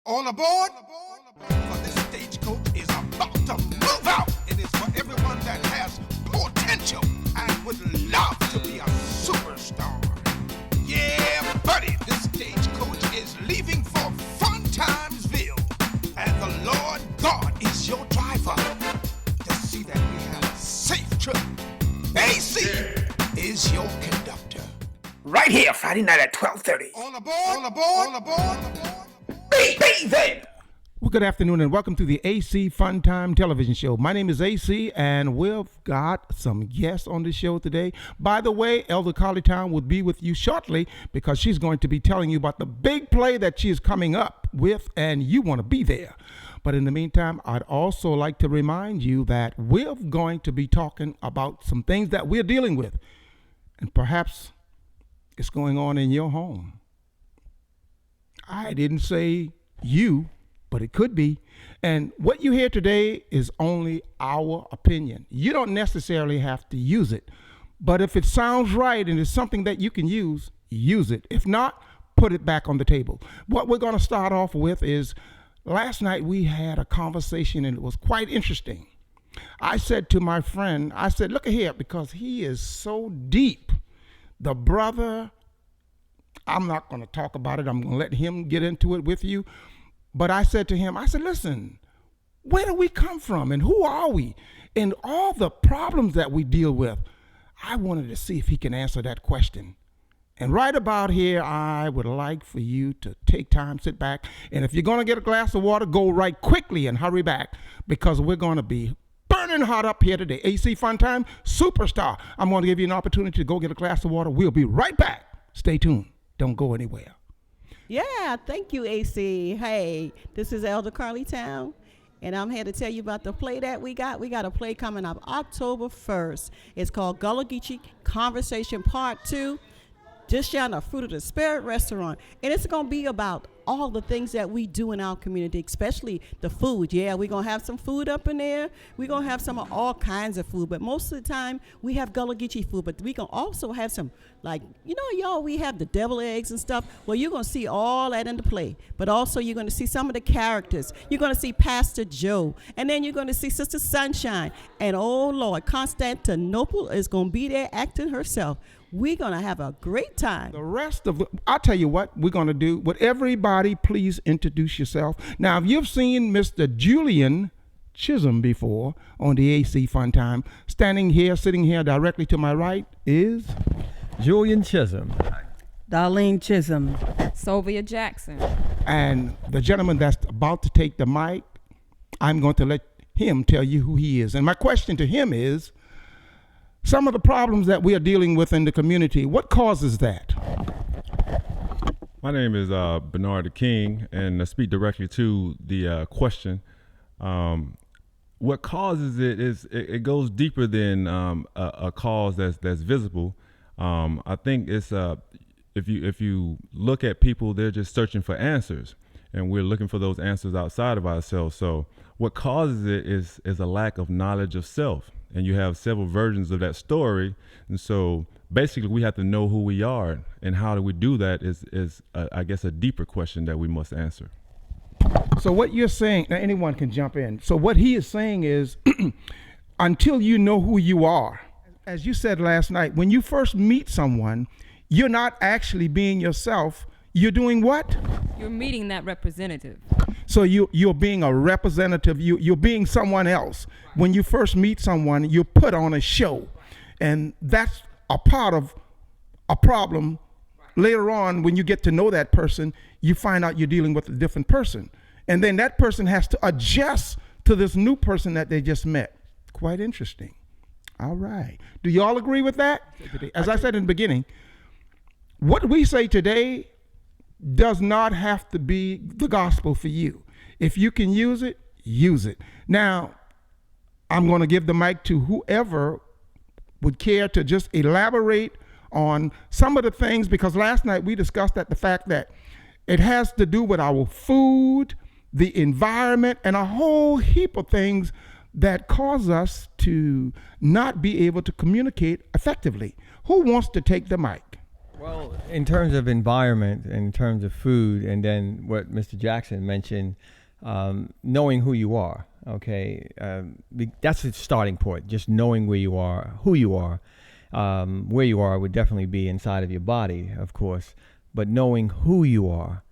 All aboard! For this stagecoach is about to move out. It is for everyone that has potential and would love to be a superstar. Yeah, buddy, this stagecoach is leaving for Fun Timesville. And the Lord God is your driver. To see that we have a safe trip. AC is your conductor. Right here, Friday night at 12:30. All aboard! All aboard! All aboard! Be there! Well, good afternoon and welcome to the AC Fun Time Television Show. My name is AC and we've got some guests on the show today. By the way, Elder Colleytown will be with you shortly because she's going to be telling you about the big play that she is coming up with and you want to be there. But in the meantime, I'd also like to remind you that we're going to be talking about some things that we're dealing with. And perhaps it's going on in your home. I didn't say you, but it could be. And what you hear today is only our opinion. You don't necessarily have to use it. But if it sounds right and it's something that you can use it. If not, put it back on the table. What we're going to start off with is last night we had a conversation and it was quite interesting. I said to my friend, look at here, because he is so deep. The brother, I'm not going to talk about it. I'm going to let him get into it with you. But I said to him, listen, where do we come from and who are we? And all the problems that we deal with, I wanted to see if he can answer that question. And right about here, I would like for you to take time, sit back. And if you're going to get a glass of water, go right quickly and hurry back because we're going to be burning hot up here today. AC Fun Time Superstar. I'm going to give you an opportunity to go get a glass of water. We'll be right back. Stay tuned. Don't go anywhere. Yeah, thank you, AC. Hey, this is Elder Colleytown, and I'm here to tell you about the play that we got. We got a play coming up October 1st. It's called Gullah Geechee Conversation Part 2, just down the Fruit of the Spirit restaurant. And it's going to be about all the things that we do in our community, especially the food. Yeah, we're going to have some food up in there. We're going to have some of all kinds of food. But most of the time, we have Gullah Geechee food. But we're going to also have some, y'all, we have the devil eggs and stuff. Well, you're going to see all that in the play. But also, you're going to see some of the characters. You're going to see Pastor Joe. And then you're going to see Sister Sunshine. And, oh, Lord, Constantinople is going to be there acting herself. We're going to have a great time. The rest of I'll tell you what we're going to do. Would everybody please introduce yourself? Now, if you've seen Mr. Julian Chisholm before on the AC Fun Time, sitting here directly to my right is Julian Chisholm. Darlene Chisholm. Sylvia Jackson. And the gentleman that's about to take the mic, I'm going to let him tell you who he is. And my question to him is, some of the problems that we are dealing with in the community, what causes that? My name is Bernard King, and to speak directly to the question, what causes it is it goes deeper than a cause that's visible. I think it's if you look at people, they're just searching for answers, and we're looking for those answers outside of ourselves. So what causes it is a lack of knowledge of self. And you have several versions of that story. And so basically we have to know who we are, and how do we do that is I guess a deeper question that we must answer. So what you're saying, now anyone can jump in. So what he is saying is until you know who you are, as you said last night, when you first meet someone, you're not actually being yourself. You're doing what? You're meeting that representative. So you're being a representative. You're being someone else. When you first meet someone, you put on a show. And that's a part of a problem. Later on, when you get to know that person, you find out you're dealing with a different person. And then that person has to adjust to this new person that they just met. Quite interesting. All right. Do you all agree with that? As I said in the beginning, what we say today does not have to be the gospel for you. If you can use it, use it. Now, I'm going to give the mic to whoever would care to just elaborate on some of the things, because last night we discussed the fact that it has to do with our food, the environment, and a whole heap of things that cause us to not be able to communicate effectively. Who wants to take the mic? Well, in terms of environment, in terms of food, and then what Mr. Jackson mentioned, knowing who you are, okay, that's the starting point. Just knowing where you are, who you are, where you are would definitely be inside of your body, of course, but knowing who you are,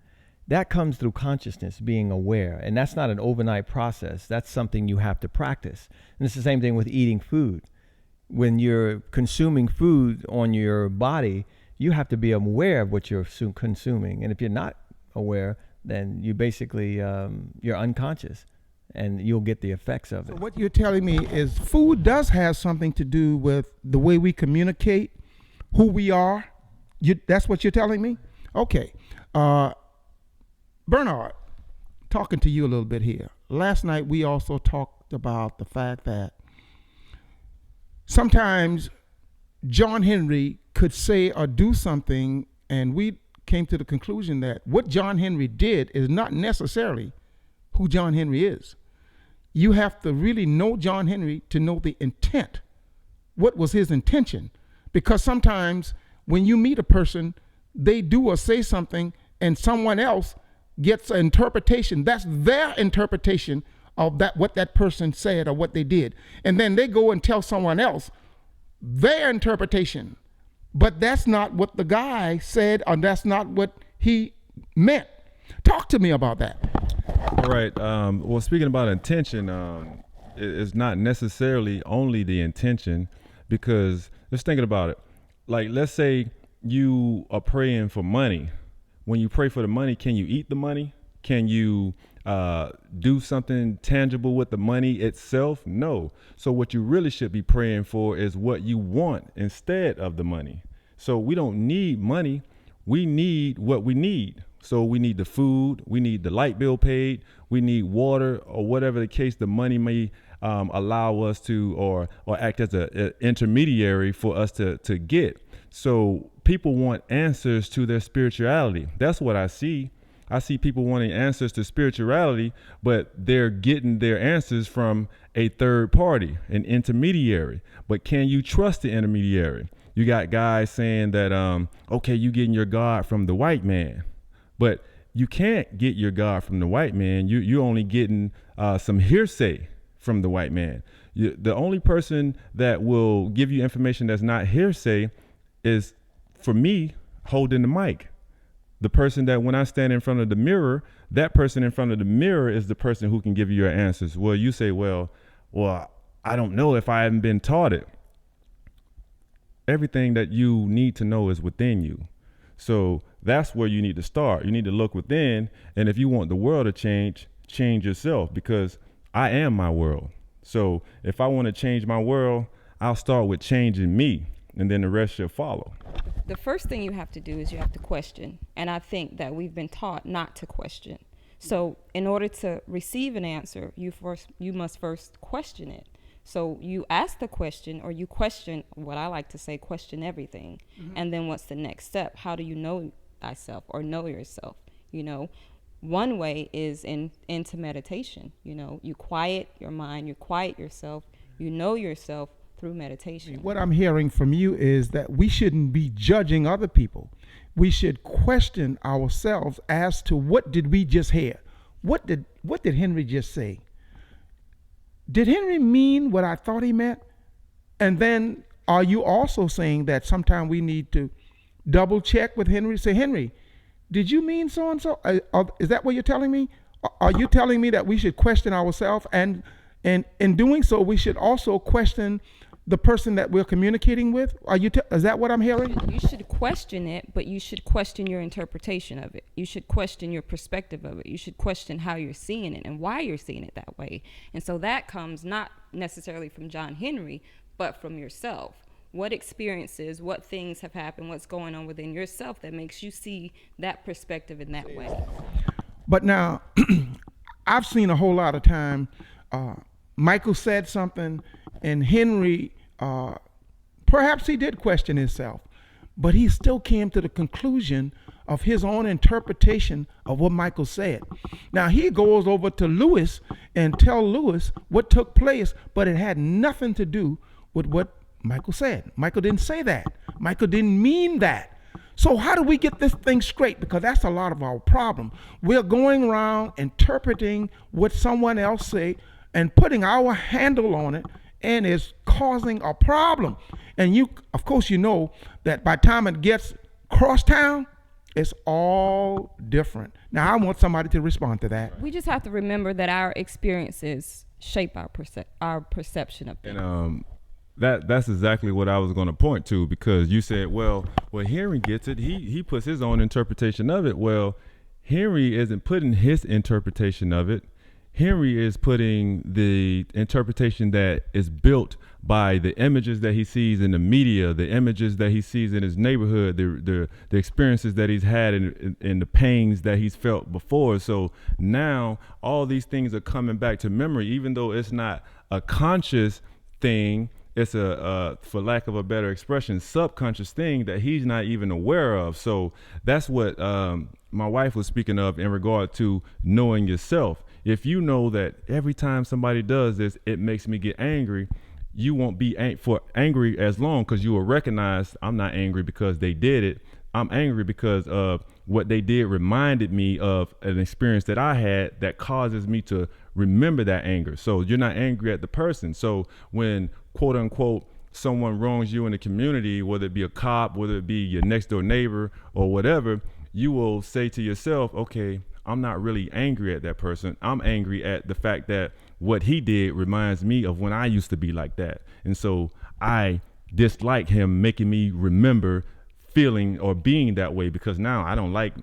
that comes through consciousness, being aware, and that's not an overnight process. That's something you have to practice. And it's the same thing with eating food. When you're consuming food on your body, you have to be aware of what you're consuming. And if you're not aware, then you basically, you're unconscious and you'll get the effects of it. So what you're telling me is food does have something to do with the way we communicate, who we are. That's what you're telling me? Okay. Bernard, talking to you a little bit here. Last night we also talked about the fact that sometimes John Henry could say or do something, and we came to the conclusion that what John Henry did is not necessarily who John Henry is. You have to really know John Henry to know the intent. What was his intention? Because sometimes when you meet a person, they do or say something, and someone else gets an interpretation. That's their interpretation of that, what that person said or what they did. And then they go and tell someone else their interpretation. But that's not what the guy said, or that's not what he meant. Talk to me about that. All right. Well, speaking about intention, it's not necessarily only the intention, because just thinking about it, like let's say you are praying for money. When you pray for the money, can you eat the money? Can you do something tangible with the money itself? No. So what you really should be praying for is what you want instead of the money. So we don't need money. We need what we need. So we need the food, we need the light bill paid, we need water, or whatever the case the money may allow us to, or act as an intermediary for us to get. So people want answers to their spirituality. That's what I see. I see people wanting answers to spirituality, but they're getting their answers from a third party, an intermediary. But can you trust the intermediary? You got guys saying that, okay, you getting your God from the white man, but you can't get your God from the white man. You're only getting some hearsay from the white man. The only person that will give you information that's not hearsay is, for me, holding the mic. The person that when I stand in front of the mirror, that person in front of the mirror is the person who can give you your answers. Well, you say, well, I don't know if I haven't been taught it. Everything that you need to know is within you. So that's where you need to start. You need to look within. And if you want the world to change yourself, because I am my world. So if I want to change my world, I'll start with changing me, and then the rest should follow. The first thing you have to do is you have to question. And I think that we've been taught not to question. So in order to receive an answer, you must first question it. So you ask the question, or you question, what I like to say, question everything. Mm-hmm. And then what's the next step? How do you know thyself or know yourself? You know, one way is into meditation. You know, you quiet your mind, you quiet yourself, you know yourself through meditation. What I'm hearing from you is that we shouldn't be judging other people. We should question ourselves as to what did we just hear? What did Henry just say? Did Henry mean what I thought he meant? And then are you also saying that sometime we need to double check with Henry? Say, Henry, did you mean so and so? Is that what you're telling me? Are you telling me that we should question ourselves, and in doing so we should also question the person that we're communicating with? Is that what I'm hearing? You should question it, but you should question your interpretation of it. You should question your perspective of it. You should question how you're seeing it and why you're seeing it that way. And so that comes not necessarily from John Henry, but from yourself. What experiences, what things have happened, what's going on within yourself that makes you see that perspective in that way. But now, I've seen a whole lot of time, Michael said something, and Henry, perhaps he did question himself, but he still came to the conclusion of his own interpretation of what Michael said. Now he goes over to Lewis and tell Lewis what took place, but it had nothing to do with what Michael said. Michael didn't say that. Michael didn't mean that. So how do we get this thing straight? Because that's a lot of our problem. We're going around interpreting what someone else say and putting our handle on it, and it's causing a problem. And you, of course, you know that by the time it gets cross town, it's all different. Now, I want somebody to respond to that. We just have to remember that our experiences shape our perception of things. And that's exactly what I was going to point to, because you said, well, Henry gets it. He puts his own interpretation of it. Well, Henry isn't putting his interpretation of it. Henry is putting the interpretation that is built by the images that he sees in the media, the images that he sees in his neighborhood, the experiences that he's had and the pains that he's felt before. So now all these things are coming back to memory, even though it's not a conscious thing. It's a for lack of a better expression, subconscious thing that he's not even aware of. So that's what my wife was speaking of in regard to knowing yourself. If you know that every time somebody does this, it makes me get angry, you won't be angry as long, because you will recognize I'm not angry because they did it. I'm angry because of what they did reminded me of an experience that I had that causes me to remember that anger. So you're not angry at the person. So when, quote unquote, someone wrongs you in the community, whether it be a cop, whether it be your next door neighbor or whatever, you will say to yourself, okay, I'm not really angry at that person. I'm angry at the fact that what he did reminds me of when I used to be like that. And so I dislike him making me remember feeling or being that way, because now I don't like,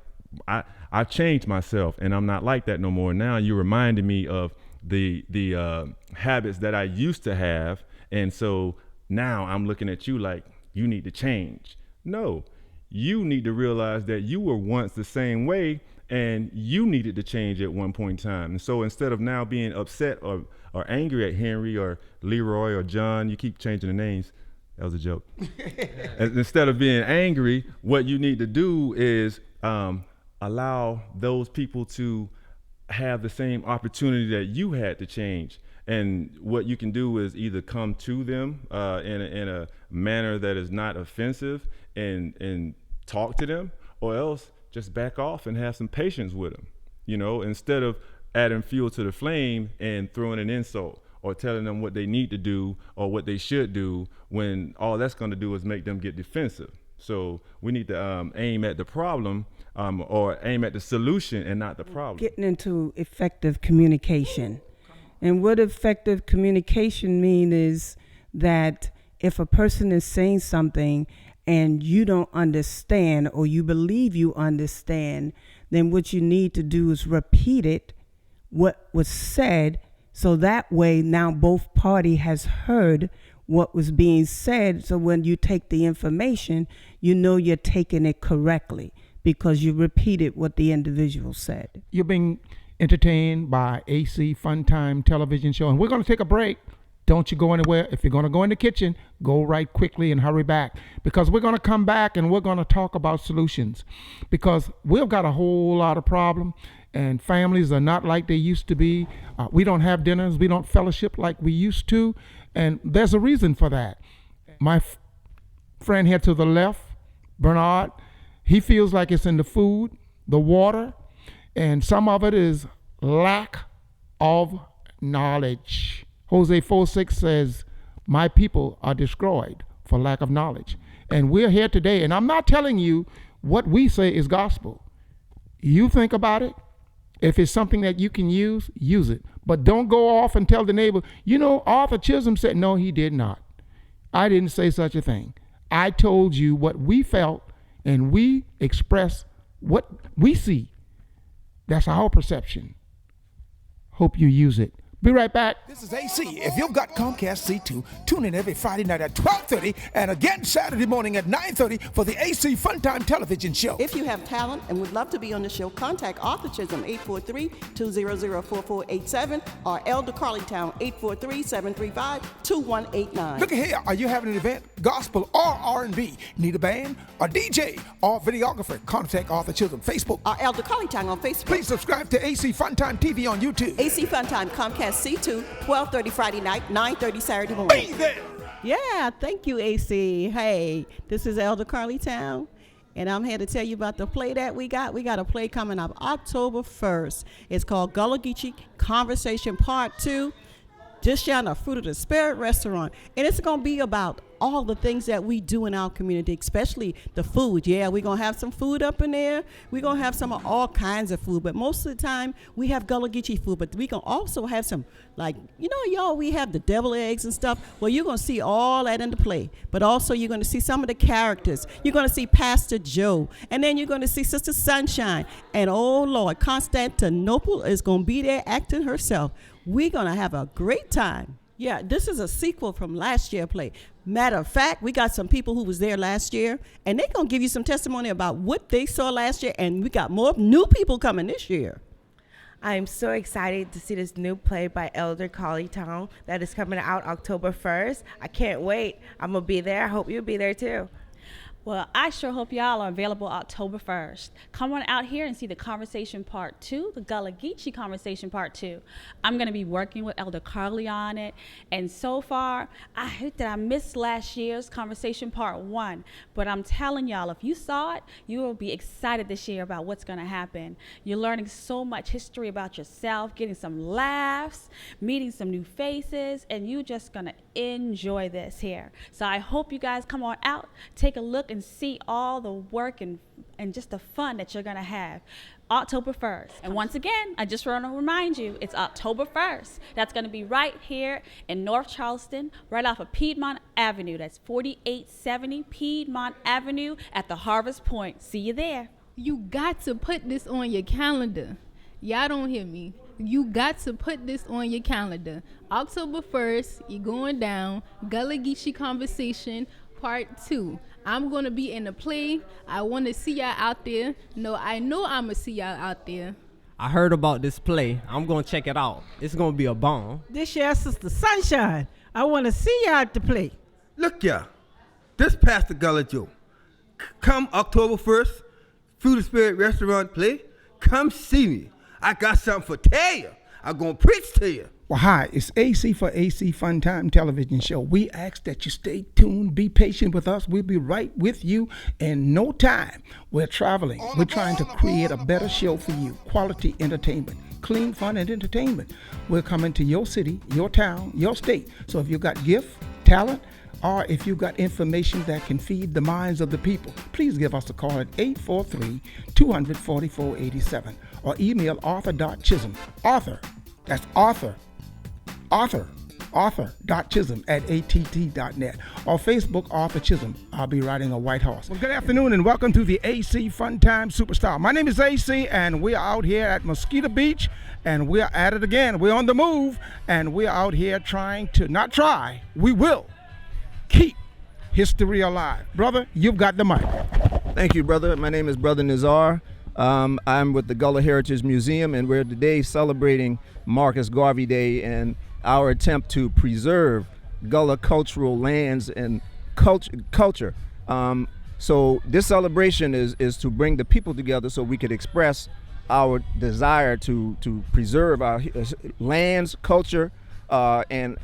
I've changed myself and I'm not like that no more. Now you reminded me of the habits that I used to have. And so now I'm looking at you like you need to change. No, you need to realize that you were once the same way and you needed to change at one point in time. And so instead of now being upset or angry at Henry or Leroy or John, you keep changing the names. That was a joke. Instead of being angry, what you need to do is allow those people to have the same opportunity that you had to change. And what you can do is either come to them in a manner that is not offensive and talk to them, or else just back off and have some patience with them, you know, instead of adding fuel to the flame and throwing an insult or telling them what they need to do or what they should do, when all that's going to do is make them get defensive. So we need to aim at the problem or aim at the solution and not the problem. Getting into effective communication. And what effective communication mean is that if a person is saying something and you don't understand or you believe you understand, then what you need to do is repeat it, what was said, so that way now both party has heard what was being said. So when you take the information, you know you're taking it correctly because you repeated what the individual said. You're being entertained by AC Funtime television show, and we're going to take a break. Don't you go anywhere. If you're going to go in the kitchen, go right quickly and hurry back, because we're going to come back and we're going to talk about solutions, because we've got a whole lot of problem and families are not like they used to be. We don't have dinners. We don't fellowship like we used to. And there's a reason for that. My friend here to the left, Bernard, he feels like it's in the food, the water, and some of it is lack of knowledge. Hosea 4:6 says, my people are destroyed for lack of knowledge. And we're here today, and I'm not telling you what we say is gospel. You think about it. If it's something that you can use it. But don't go off and tell the neighbor, you know, Arthur Chisholm said, no, he did not. I didn't say such a thing. I told you what we felt, and we express what we see. That's our perception. Hope you use it. Be right back. This is AC. If you've got Comcast C2, tune in every Friday night at 12:30 and again Saturday morning at 9:30 for the AC Funtime television show. If you have talent and would love to be on the show, contact Arthur Chisholm 843-200-4487 or Elder Carleytown 843-735-2189. Look here, are you having an event, gospel or R&B? Need a band, a DJ, or videographer? Contact Arthur Chisholm, Facebook, or Elder Carleytown on Facebook. Please subscribe to AC Funtime TV on YouTube. AC Funtime, Comcast C2, 12:30 Friday night, 9:30 Saturday morning. Be there. Yeah, thank you, AC. Hey, this is Elder Carleytown, And I'm here to tell you about the play that we got. We got a play coming up October 1st. It's called Gullah Geechee Conversation Part 2. Just down the Fruit of the Spirit restaurant. And it's going to be about all the things that we do in our community, especially the food. Yeah, we're going to have some food up in there. We're going to have some of all kinds of food. But most of the time, we have Gullah Geechee food. But we can also have some, like, y'all, we have the deviled eggs and stuff. Well, you're going to see all that in the play. But also, you're going to see some of the characters. You're going to see Pastor Joe. And then you're going to see Sister Sunshine. And, oh, Lord, Constantinople is going to be there acting herself. We're going to have a great time. Yeah, this is a sequel from last year's play. Matter of fact, we got some people who was there last year, and they're going to give you some testimony about what they saw last year, and we got more new people coming this year. I'm so excited to see this new play by Elder Carly Town that is coming out October 1st. I can't wait. I'm going to be there. I hope you'll be there too. Well, I sure hope y'all are available October 1st. Come on out here and see the Conversation Part 2, the Gullah Geechee Conversation Part 2. I'm going to be working with Elder Carly on it. And so far, I hate that I missed last year's Conversation Part 1. But I'm telling y'all, if you saw it, you will be excited this year about what's going to happen. You're learning so much history about yourself, getting some laughs, meeting some new faces, and you're just going to enjoy this here. So I hope you guys come on out, take a look, and see all the work and just the fun that you're going to have October 1st. And once again, I just want to remind you, it's October 1st. That's going to be right here in North Charleston, right off of Piedmont Avenue. That's 4870 Piedmont Avenue at the Harvest Point. See you there. You got to put this on your calendar. Y'all don't hear me. You got to put this on your calendar. October 1st, you're going down, Gullah Geechee Conversation Part 2. I'm going to be in the play. I want to see y'all out there. No, I know I'm going to see y'all out there. I heard about this play. I'm going to check it out. It's going to be a bomb. This year, Sister Sunshine. I want to see y'all at the play. Look, y'all. This Pastor Gullah Joe. Come October 1st, Fruit of the Spirit restaurant play. Come see me. I got something for tell you. I'm going to preach to you. Well, hi, it's AC for AC Fun Time Television Show. We ask that you stay tuned, be patient with us. We'll be right with you in no time. We're traveling. We're trying to create a better show for you. Quality entertainment, clean fun and entertainment. We're coming to your city, your town, your state. So if you've got gift, talent, or if you've got information that can feed the minds of the people, please give us a call at 843-200-4487 or email author.chisholm. That's author.chisholm@att.net or Facebook Arthur Chisholm. I'll be riding a white horse. Well, good afternoon and welcome to the AC Fun Time Superstar. My name is AC and we're out here at Mosquito Beach and we're at it again. We're on the move and we're out here trying to, not try, we will keep history alive. Brother, you've got the mic. Thank you, brother. My name is Brother Nazar. I'm with the Gullah Heritage Museum, and we're today celebrating Marcus Garvey Day and our attempt to preserve Gullah cultural lands and culture. So this celebration is to bring the people together so we could express our desire to preserve our lands, culture, and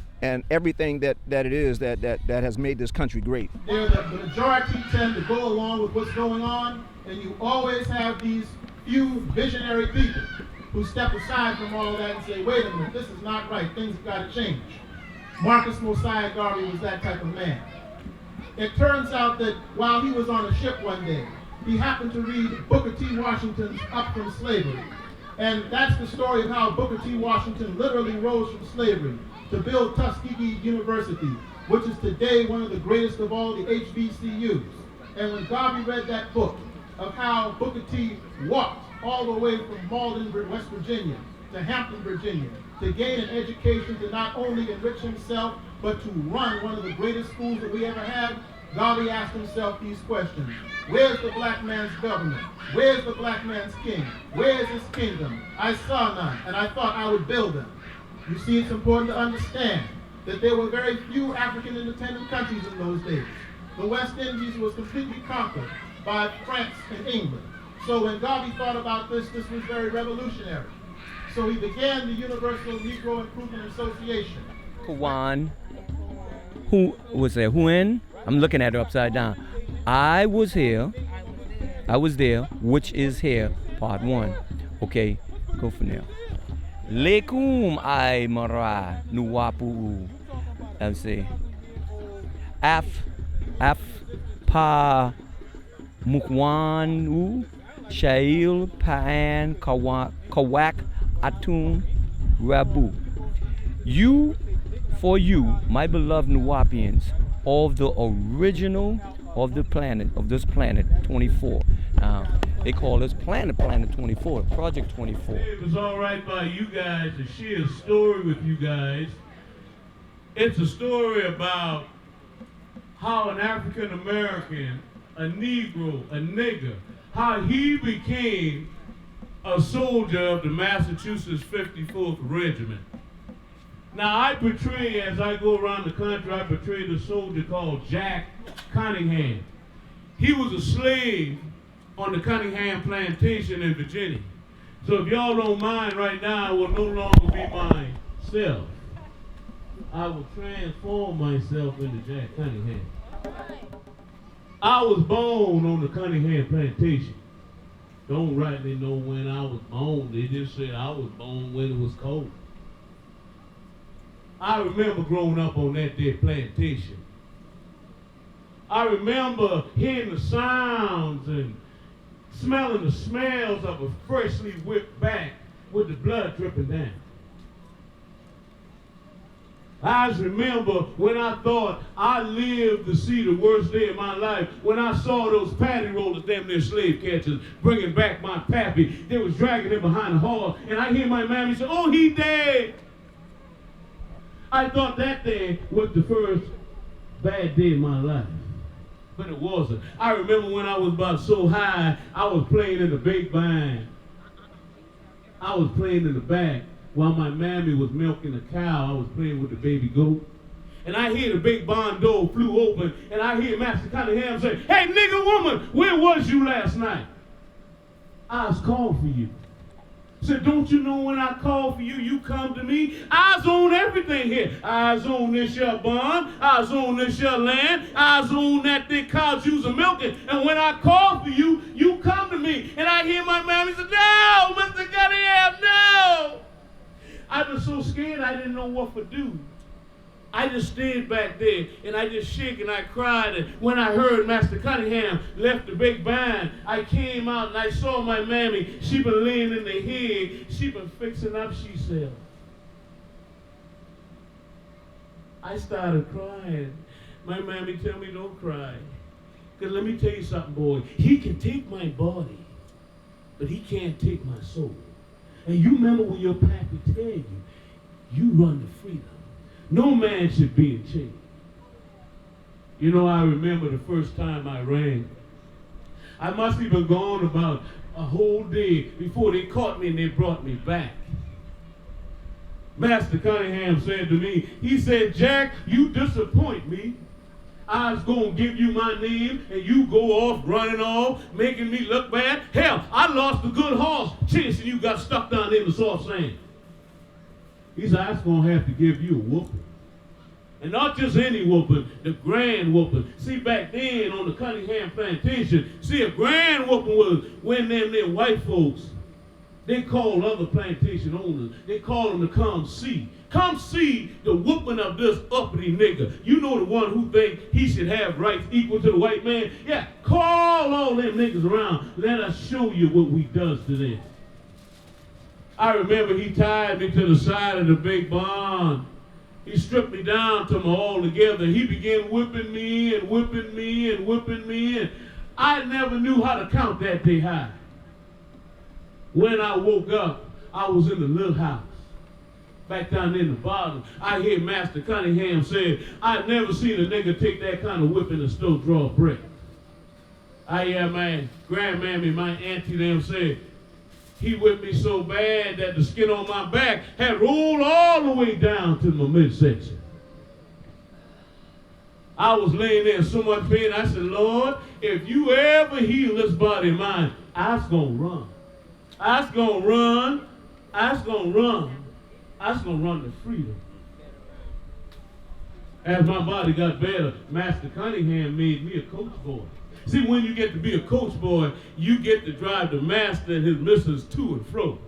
everything that it is that has made this country great. The majority tend to go along with what's going on, and you always have these few visionary people who step aside from all that and say, wait a minute, this is not right, things have got to change. Marcus Mosiah Garvey was that type of man. It turns out that while he was on a ship one day, he happened to read Booker T. Washington's Up From Slavery. And that's the story of how Booker T. Washington literally rose from slavery to build Tuskegee University, which is today one of the greatest of all the HBCUs. And when Garvey read that book of how Booker T walked all the way from Malden, West Virginia, to Hampton, Virginia, to gain an education to not only enrich himself, but to run one of the greatest schools that we ever had, Garvey asked himself these questions. Where's the black man's government? Where's the black man's king? Where's his kingdom? I saw none, and I thought I would build them. You see, it's important to understand that there were very few African independent countries in those days. The West Indies was completely conquered by France and England. So when Garvey thought about this was very revolutionary. So he began the Universal Negro Improvement Association. Kawan, who was there? Huyen? I'm looking at her upside down. I was here I was there, which is here, part 1. Okay, go for now. Lekum ai mara nuwapu. Let's see. Af pa mukwanu shail paan kawak atun rabu. You, for you, my beloved Nuwapians, of the original of the planet, of this planet 24. They call this planet 24, Project 24. It was all right by you guys to share a story with you guys. It's a story about how an African American, a Negro, a nigger, how he became a soldier of the Massachusetts 54th Regiment. Now I portray, as I go around the country, I portray the soldier called Jack Cunningham. He was a slave on the Cunningham plantation in Virginia. So if y'all don't mind right now, I will no longer be myself. I will transform myself into Jack Cunningham. I was born on the Cunningham plantation. Don't rightly know when I was born. They just said I was born when it was cold. I remember growing up on that there plantation. I remember hearing the sounds and smelling the smells of a freshly whipped back with the blood dripping down. I just remember when I thought I lived to see the worst day of my life, when I saw those patty rollers, damn near slave catchers, bringing back my pappy. They was dragging him behind the horse, and I hear my mammy say, "Oh, he dead." I thought that day was the first bad day of my life. But it wasn't. I remember when I was about so high, I was playing in the big band. I was playing in the back while my mammy was milking the cow. I was playing with the baby goat. And I hear the big barn door flew open, and I hear Master Cunningham say, "Hey, nigger woman, where was you last night?" I was called for you. Said, "Don't you know when I call for you, you come to me?" Eyes on everything here. Eyes on this your barn. Eyes on this your land. Eyes on that thing cows you's a milking. And when I call for you, you come to me. And I hear my mammy say, "No, Mr. Cunningham, no." I was so scared I didn't know what to do. I just stayed back there, and I just shook and I cried. And when I heard Master Cunningham left the big band, I came out and I saw my mammy. She been laying in the hay. She been fixing up, she said. I started crying. My mammy tell me, "Don't cry. Because let me tell you something, boy. He can take my body, but he can't take my soul. And you remember when your pappy tell you, you run to freedom. No man should be in chains." You know, I remember the first time I ran. I must have been gone about a whole day before they caught me and they brought me back. Master Cunningham said to me, he said, "Jack, you disappoint me. I was going to give you my name and you go off running off, making me look bad. Hell, I lost a good horse chasing you, got stuck down in the soft sand." He said, "I was going to have to give you a whooping. And not just any whooping, the grand whooping." See, back then on the Cunningham plantation, see, a grand whooping was when them white folks, they called other plantation owners, they called them to come see. Come see the whooping of this uppity nigger. You know, the one who think he should have rights equal to the white man? Yeah, call all them niggas around. Let us show you what we does to them. I remember he tied me to the side of the big barn. He stripped me down to my all together. He began whipping me and whipping me and whipping me, and I never knew how to count that day high. When I woke up, I was in the little house. Back down in the bottom, I hear Master Cunningham say, "I've never seen a nigga take that kind of whipping and still draw a breath." I hear my grandmammy, my auntie them say, he whipped me so bad that the skin on my back had rolled all the way down to my midsection. I was laying there in so much pain, I said, "Lord, if you ever heal this body of mine, I was going to run. I was going to run. I was going to run. I was going to run to freedom." As my body got better, Master Cunningham made me a coach boy. See, when you get to be a coach boy, you get to drive the master and his missus to and fro.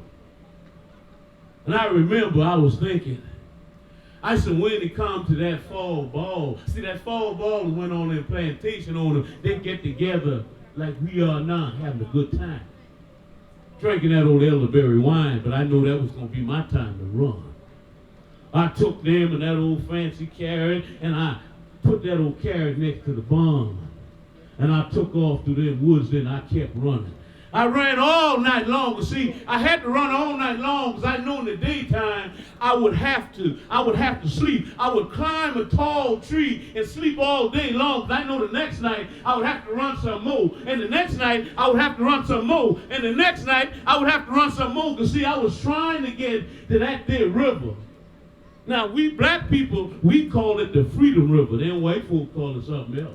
And I remember I was thinking, I said, when it comes to that fall ball, see, that fall ball went on in plantation owner, they get together like we are now, having a good time. Drinking that old elderberry wine, but I know that was going to be my time to run. I took them and that old fancy carriage, and I put that old carriage next to the barn. And I took off through them woods, then I kept running. I ran all night long. See, I had to run all night long because I know in the daytime I would have to sleep. I would climb a tall tree and sleep all day long because I know the next night I would have to run some more. And the next night I would have to run some more. And the next night I would have to run some more because, see, I was trying to get to that there river. Now, we black people, we call it the Freedom River. Then white folk call it something else.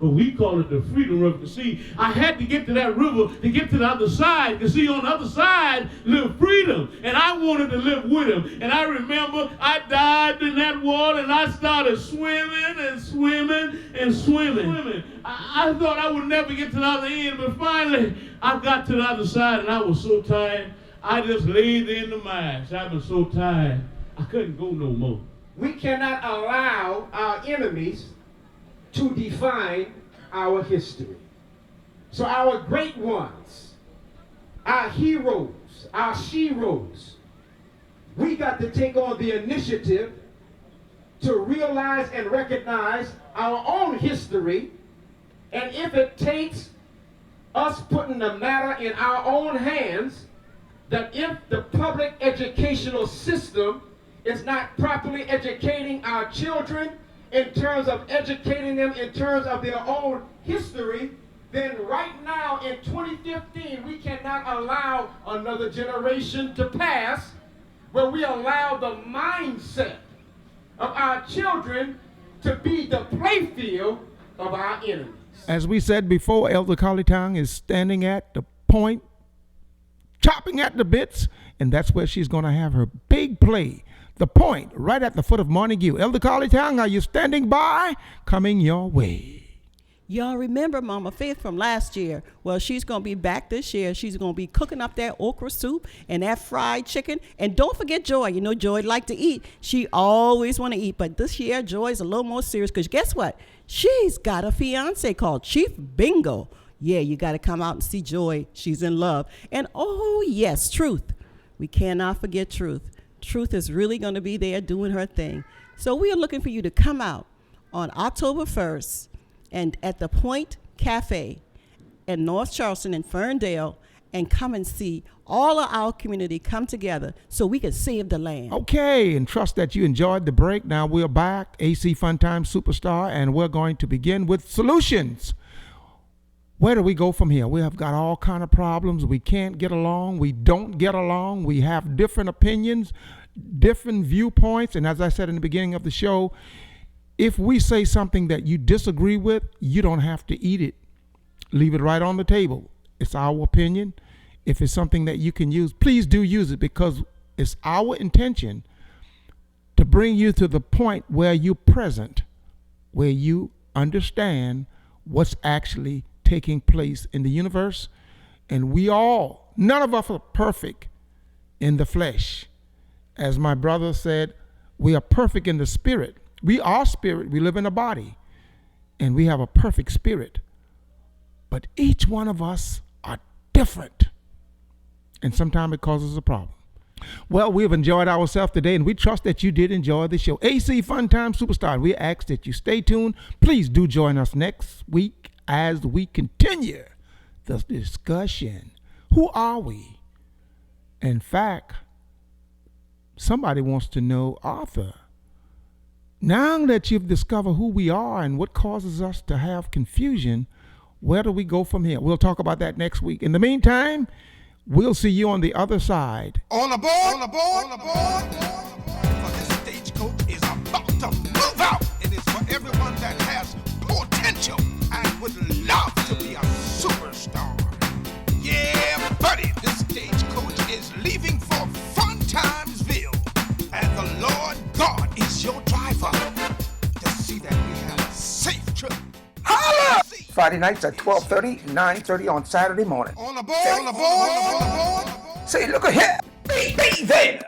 But we call it the Freedom River. You see, I had to get to that river to get to the other side. You see, on the other side lived freedom. And I wanted to live with him. And I remember I dived in that water and I started swimming and swimming and swimming. I thought I would never get to the other end. But finally, I got to the other side and I was so tired. I just laid there in the marsh. I was so tired, I couldn't go no more. We cannot allow our enemies to define our history. So our great ones, our heroes, our sheroes, we got to take on the initiative to realize and recognize our own history, and if it takes us putting the matter in our own hands, that if the public educational system is not properly educating our children in terms of educating them in terms of their own history, then right now in 2015, we cannot allow another generation to pass where we allow the mindset of our children to be the playfield of our enemies. As we said before, Elder Carlytown is standing at the point, chopping at the bits, and that's where she's going to have her big play. The point, right at the foot of Montague. Elder Carlytown, are you standing by? Coming your way. Y'all remember Mama Faith from last year? Well, she's going to be back this year. She's going to be cooking up that okra soup and that fried chicken. And don't forget Joy. You know Joy like to eat. She always want to eat. But this year, Joy's a little more serious because guess what? She's got a fiance called Chief Bingo. Yeah, you got to come out and see Joy. She's in love. And oh, yes, Truth. We cannot forget Truth. Truth is really going to be there doing her thing. So we are looking for you to come out on October 1st and at the Point Cafe in North Charleston and Ferndale and come and see all of our community come together so we can save the land. Okay, and trust that you enjoyed the break. Now we're back, AC Fun Time Superstar, and we're going to begin with solutions. Where do we go from here? We have got all kind of problems. We can't get along. We don't get along. We have different opinions, different viewpoints. And as I said in the beginning of the show, if we say something that you disagree with, you don't have to eat it. Leave it right on the table. It's our opinion. If it's something that you can use, please do use it because it's our intention to bring you to the point where you're present, where you understand what's actually taking place in the universe. And we all, none of us are perfect in the flesh. As my brother said, we are perfect in the spirit. We are spirit. We live in a body. And we have a perfect spirit. But each one of us are different. And sometimes it causes a problem. Well, we've enjoyed ourselves today, and we trust that you did enjoy the show. AC Fun Time Superstar. We ask that you stay tuned. Please do join us next week as we continue the discussion. Who are we? In fact, somebody wants to know, Arthur, now that you've discovered who we are and what causes us to have confusion, where do we go from here? We'll talk about that next week. In the meantime, we'll see you on the other side. All aboard! All aboard! All aboard! For this stagecoach is about to move out. It is for everyone that has potential and would love to be a superstar. Yeah, buddy, this stagecoach is leaving for Fun Timesville. And the Lord God is your driver to see that we have a safe trip. Holla! Friday nights at 12:30, 9:30 on Saturday morning. On aboard. Say, look at here. Be there.